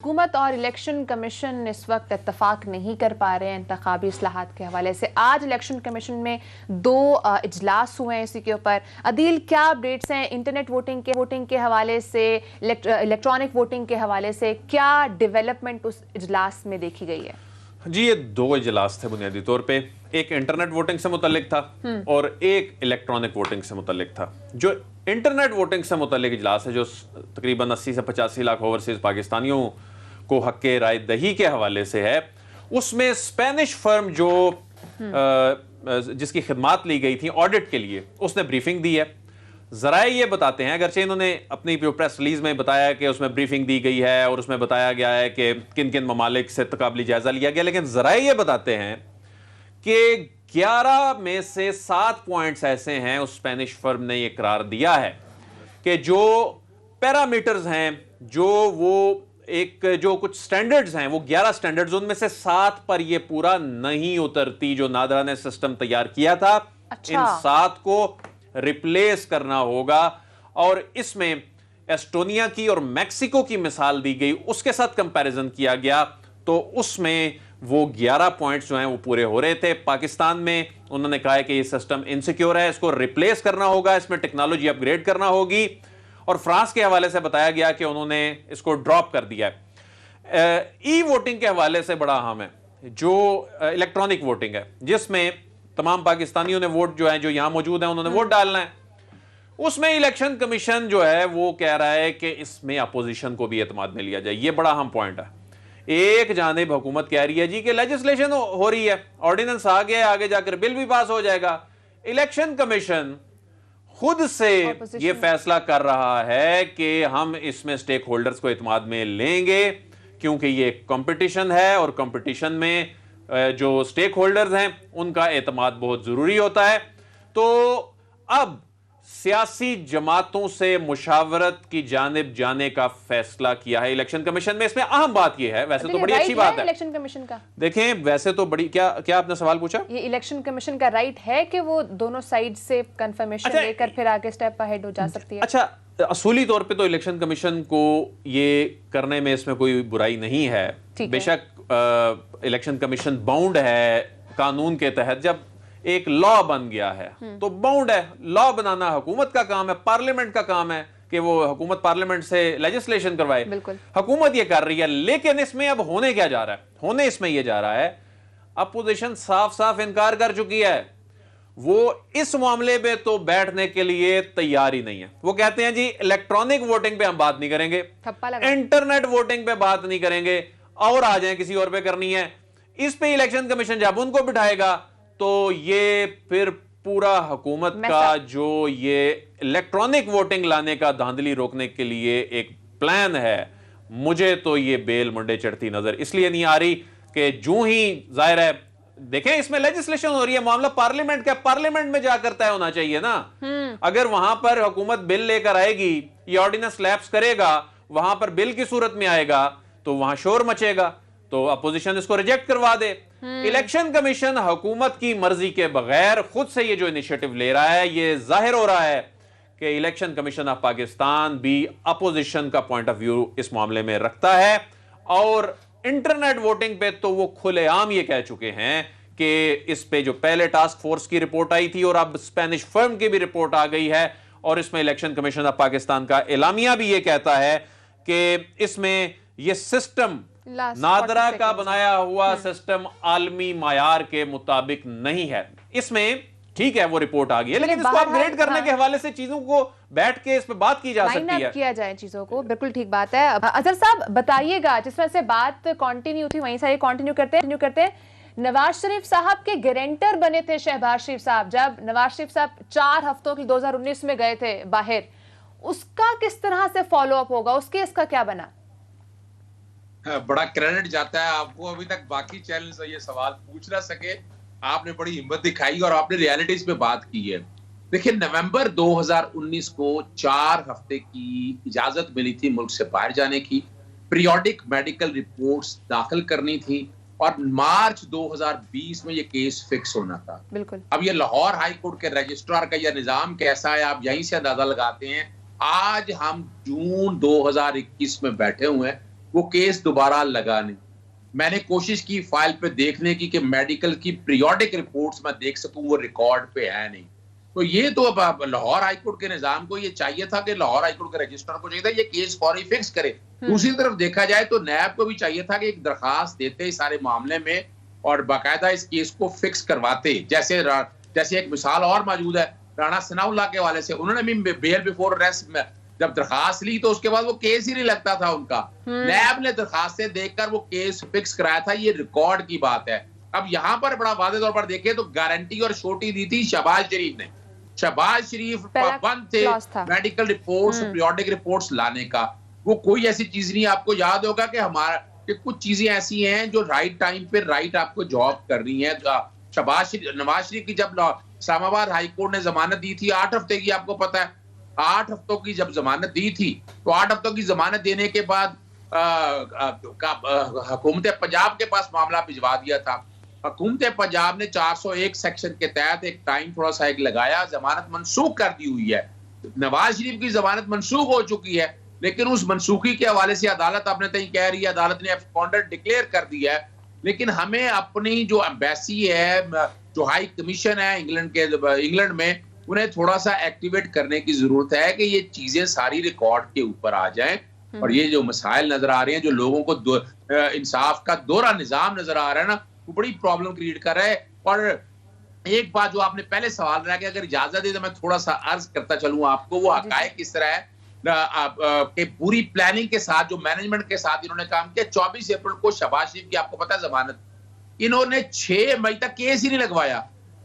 हुकूमत और election commission इस वक्त इत्तफाक नहीं कर पा रहे हैं इंतखाबी इस्लाहात के हवाले से। आज इलेक्शन कमीशन में दो इजलास हुए हैं इसी के ऊपर। अदील, क्या अपडेट्स हैं इंटरनेट वोटिंग के हवाले से, इलेक्ट्रॉनिक वोटिंग के हवाले से? क्या डेवलपमेंट उस इजलास में देखी गई है? जी, ये दो इजलास थे बुनियादी तौर पे। एक इंटरनेट वोटिंग से मुतल्लिक था और एक इलेक्ट्रॉनिक वोटिंग से मुतल्लिक था। जो इंटरनेट वोटिंग से मुतल्लिक इजलास है, जो तकरीबन 80 से 85 लाख ओवरसीज पाकिस्तानियों को हक़ राय दही के हवाले से है, उसमें स्पेनिश फर्म जो जिसकी खिदमात ली गई थी ऑडिट के लिए, उसने ब्रीफिंग दी है। ज़राए ये बताते हैं, अगरचे इन्होंने अपनी प्रेस रिलीज में बताया कि उसमें ब्रीफिंग दी गई है और उसमें बताया गया है कि किन किन ममालिक से तकाबली जायजा लिया गया, लेकिन ज़राए ये बताते हैं कि 11 में से 7 पॉइंट्स ऐसे हैं, उस स्पेनिश फर्म ने ये करार दिया है कि जो पैरामीटर्स हैं, जो कुछ स्टैंडर्ड्स हैं, वो 11 स्टैंडर्ड्स, उनमें से 7 पर ये पूरा नहीं उतरती जो नादरा ने सिस्टम तैयार किया था। अच्छा। इन 7 को रिप्लेस करना होगा और इसमें एस्टोनिया की और मैक्सिको की मिसाल दी गई, उसके साथ कंपैरिजन किया गया तो उसमें वो 11 पॉइंट्स जो हैं वो पूरे हो रहे थे। पाकिस्तान में उन्होंने कहा है कि ये सिस्टम इनसिक्योर है, इसको रिप्लेस करना होगा, इसमें टेक्नोलॉजी अपग्रेड करना होगी। और फ्रांस के हवाले से बताया गया कि उन्होंने इसको ड्रॉप कर दिया है। ई वोटिंग के हवाले से बड़ा अहम है जो इलेक्ट्रॉनिक वोटिंग है, जिसमें तमाम पाकिस्तानियों ने वोट जो है, जो यहां मौजूद है, उन्होंने वोट डालना है। उसमें इलेक्शन कमीशन जो है वो कह रहा है कि इसमें अपोजिशन को भी एतमाद में लिया जाए। ये बड़ा अहम पॉइंट है। एक जानिब हुकूमत कह रही है जी कि लेजिस्लेशन हो रही है, ऑर्डिनेंस आ गया, आगे जाकर बिल भी पास हो जाएगा। इलेक्शन कमीशन खुद से ये फैसला कर रहा है कि हम इसमें स्टेक होल्डर्स को एतमाद में लेंगे, क्योंकि ये कंपटीशन है और कंपटीशन में जो स्टेक होल्डर्स हैं उनका एतमाद बहुत जरूरी होता है। तो अब सियासी जमातों से मुशावरत की जानिब जाने का फैसला किया है इलेक्शन कमीशन में। इसमें अहम बात यह है, वैसे तो बड़ी अच्छी बात है इलेक्शन कमीशन का। देखें, वैसे तो बड़ी क्या आपने सवाल पूछा? ये इलेक्शन कमीशन का राइट है कि वो दोनों साइड से कंफर्मेशन लेकर फिर आगे स्टेप अहेड हो जा सकती है? अच्छा, असूली तौर पे तो इलेक्शन कमीशन को ये करने में इसमें कोई बुराई नहीं है। बेशक इलेक्शन कमीशन बाउंड है कानून के तहत, जब एक लॉ बन गया है तो बाउंड है। लॉ बनाना हुकूमत का काम है, पार्लियामेंट का काम है कि वो हुकूमत पार्लियामेंट से लेजिस्लेशन करवाए। हुकूमत ये कर रही है, लेकिन इसमें अब होने क्या जा रहा है? होने इसमें ये जा रहा है, अपोजिशन साफ साफ इनकार कर चुकी है। वो इस मामले पे तो बैठने के लिए तैयार ही नहीं है। वो कहते हैं जी इलेक्ट्रॉनिक वोटिंग पे हम बात नहीं करेंगे, इंटरनेट वोटिंग पे बात नहीं करेंगे, और आ जाए किसी और पे करनी है। इस पे इलेक्शन कमीशन जब उनको बिठाएगा तो ये फिर पूरा हुकूमत का जो ये इलेक्ट्रॉनिक वोटिंग लाने का धांधली रोकने के लिए एक प्लान है, मुझे तो ये बेल मुंडे चढ़ती नजर इसलिए नहीं आ रही कि जो ही जाहिर है, देखें इसमें लेजिस्लेशन हो रही है, मामला पार्लियामेंट का, पार्लियामेंट में जाकर तय होना चाहिए ना। अगर वहां पर हुकूमत बिल लेकर आएगी, ये ऑर्डिनेंस लैप्स करेगा, वहां पर बिल की सूरत में आएगा तो वहां शोर मचेगा, तो अपोजिशन इसको रिजेक्ट करवा दे। इलेक्शन कमीशन हुकूमत की मर्जी के बगैर खुद से ये जो इनिशिएटिव ले रहा है, ये जाहिर हो रहा है कि इलेक्शन कमीशन ऑफ पाकिस्तान भी अपोजिशन का पॉइंट ऑफ व्यू इस मामले में रखता है। और इंटरनेट वोटिंग पे तो वो खुलेआम ये कह चुके हैं कि इस पे जो पहले टास्क फोर्स की रिपोर्ट आई थी और अब स्पेनिश फर्म की भी रिपोर्ट आ गई है, और इसमें इलेक्शन कमीशन ऑफ पाकिस्तान का एलामिया भी ये कहता है कि इसमें ये सिस्टम नादरा का बनाया हुआ सिस्टम आलमी मायार के मुताबिक नहीं है। इसमें ठीक है वो रिपोर्ट आ गई है, लेकिन इसको अपग्रेड करने के हवाले से चीजों को बैठ के इस पे बात की जा सकती है, किया जाए चीजों को। बिल्कुल ठीक बात है। अजहर साहब बताइएगा, जिस तरह से बात कंटिन्यू थी वहीं से कंटिन्यू करते हैं। नवाज शरीफ साहब के गारंटर बने थे शहबाज शरीफ साहब, जब नवाज शरीफ साहब 4 हफ्तों के 2019 में गए थे बाहर, उसका किस तरह से फॉलो अप होगा? उसके इसका क्या बना? बड़ा क्रेडिट जाता है आपको, अभी तक बाकी चैनल से ये सवाल पूछ ना सके। आपने बड़ी हिम्मत दिखाई और आपने रियलिटीज पे बात की है। देखिए, नवंबर 2019 को 4 हफ्ते की इजाजत मिली थी मुल्क से बाहर जाने की, पीरियोडिक मेडिकल रिपोर्ट्स दाखिल करनी थी, और मार्च 2020 में ये केस फिक्स होना था। बिल्कुल। अब ये लाहौर हाई कोर्ट के रजिस्ट्रार का यह निजाम कैसा है, आप यहीं से अंदाजा लगाते हैं। आज हम जून 2021 में बैठे हुए हैं वो केस दोबारा लगा नहीं। मैंने कोशिश की फाइल पे देखने की कि मेडिकल की पीरियोडिक रिपोर्ट्स मैं देख सकूं, वो रिकॉर्ड पे है नहीं। तो ये तो अब लाहौर हाईकोर्ट के निजाम को ये चाहिए था कि लाहौर हाईकोर्ट के रजिस्ट्रार को चाहिए था ये केस फौरी फिक्स करे। दूसरी तरफ देखा जाए तो नैब को भी चाहिए था कि एक दरखास्त देते इस सारे मामले में और बाकायदा इस केस को फिक्स करवाते। जैसे एक मिसाल और मौजूद है राणा सनाउल्लाह के हवाले से, उन्होंने भी बेल बिफोर अरेस्ट में जब दरखास्त ली तो उसके बाद वो केस ही नहीं लगता था उनका। नैब ने दरखास्तें देखकर वो केस फिक्स कराया था, ये रिकॉर्ड की बात है। अब यहाँ पर बड़ा वादे तौर पर देखें तो गारंटी और छोटी दी थी शहबाज शरीफ ने। शहबाज शरीफ पाबंद थे मेडिकल रिपोर्ट्स, पीरियोडिक रिपोर्ट्स लाने का। वो कोई ऐसी चीज नहीं, आपको याद होगा कि हमारा कि कुछ चीजें ऐसी हैं जो राइट टाइम पे राइट आपको जॉब कर रही हैं। नवाज शरीफ की जब इस्लामाबाद हाईकोर्ट ने जमानत दी थी 8 हफ्ते की, आपको पता है 8 हफ्तों की जब जमानत दी थी तो 8 हफ्तों की जमानत देने के बाद हुकूमत पंजाब के पास मामला भिजवा दिया था। हुकूमत पंजाब ने 401 सेक्शन के तहत एक टाइम थोड़ा सा एक लगाया, जमानत मनसूख कर दी हुई है। नवाज शरीफ की जमानत मनसूख हो चुकी है, लेकिन उस मनसूखी के हवाले से अदालत अपने तय कह रही है, अदालत ने एब्सकॉन्डेड डिक्लेयर कर दिया है। लेकिन हमें अपनी जो एम्बेसी है, जो हाई कमीशन है इंग्लैंड में, उन्हें थोड़ा सा एक्टिवेट करने की जरूरत है कि ये चीजें सारी रिकॉर्ड के ऊपर आ जाएं। और ये जो मसाइल नजर आ रहे हैं, जो लोगों को इंसाफ का दोहरा निजाम नजर आ रहा है ना, वो बड़ी प्रॉब्लम क्रिएट कर रहा है। और एक बात जो आपने पहले सवाल रहा कि अगर इजाजत दे तो मैं थोड़ा सा अर्ज करता चलूं आपको, वो हकायक किस तरह है कि पूरी प्लानिंग के साथ, जो मैनेजमेंट के साथ इन्होंने काम किया। 24 अप्रैल को शहबाज शरीफ की आपको पता है जमानत, इन्होंने 6 मई तक केस ही नहीं लगवाया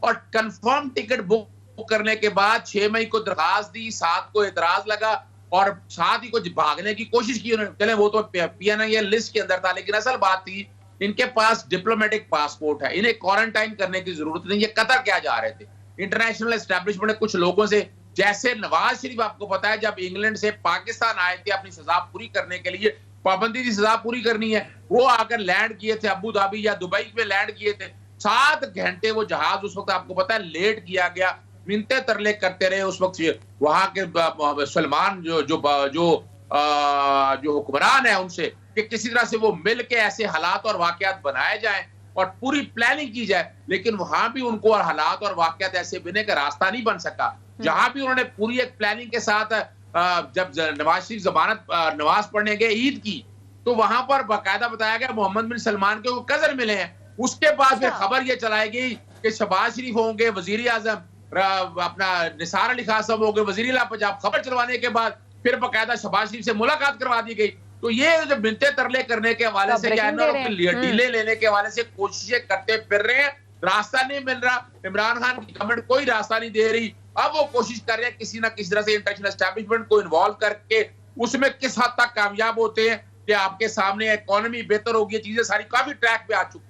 और कंफर्म टिकट बुक करने के बाद 6 मई को दरखास्त दी, 7 को एतराज लगा और 7 ही को भागने की कोशिश की उन्होंने। चले वो तो पीएनआई लिस्ट के अंदर था, लेकिन असल बात थी इनके पास डिप्लोमेटिक पासपोर्ट है, इन्हें क्वारंटाइन करने की जरूरत नहीं। ये कतर क्या जा रहे थे इंटरनेशनल एस्टेब्लिशमेंट ने कुछ लोगों से, जैसे नवाज शरीफ आपको पता है जब इंग्लैंड से पाकिस्तान आए थे अपनी सजा पूरी करने के लिए, पाबंदी की सजा पूरी करनी है, वो आकर लैंड किए थे अबू धाबी या दुबई में लैंड किए थे। 7 घंटे वो जहाज उस वक्त आपको पता है लेट किया गया, मिनते तरले करते रहे उस वक्त वहां के सलमान जो हुक्मरान है उनसे कि किसी तरह से वो मिल के ऐसे हालात और वाकयात बनाए जाएं और पूरी प्लानिंग की जाए। लेकिन वहां भी उनको और हालात और वाकयात ऐसे बने का रास्ता नहीं बन सका। जहां भी उन्होंने पूरी एक प्लानिंग के साथ जब नवाज शरीफ जमानत नमाज पढ़ने गए ईद की, तो वहां पर बाकायदा बताया गया मोहम्मद बिन सलमान के वो कजन मिले हैं। उसके बाद फिर खबर ये चलाई गई कि शहबाज शरीफ होंगे वजीर आजम, अपना निसार अली खान साहब होंगे वजीर पंजाब। खबर चलवाने के बाद फिर बाकायदा शहबाज शरीफ से मुलाकात करवा दी गई। तो ये जो बिनते तरले करने के हवाले से, डीले लेने के हवाले से कोशिशें करते फिर रहे हैं, रास्ता नहीं मिल रहा। इमरान खान की गवर्नमेंट कोई रास्ता नहीं दे रही। अब वो कोशिश कर रहे हैं किसी ना किसी तरह से इंटरनेशनल एस्टैब्लिशमेंट को इन्वॉल्व करके उसमें किस हद तक कामयाब होते हैं कि आपके सामने इकोनॉमी बेहतर होगी, चीजें सारी काफी ट्रैक पे आ चुकी।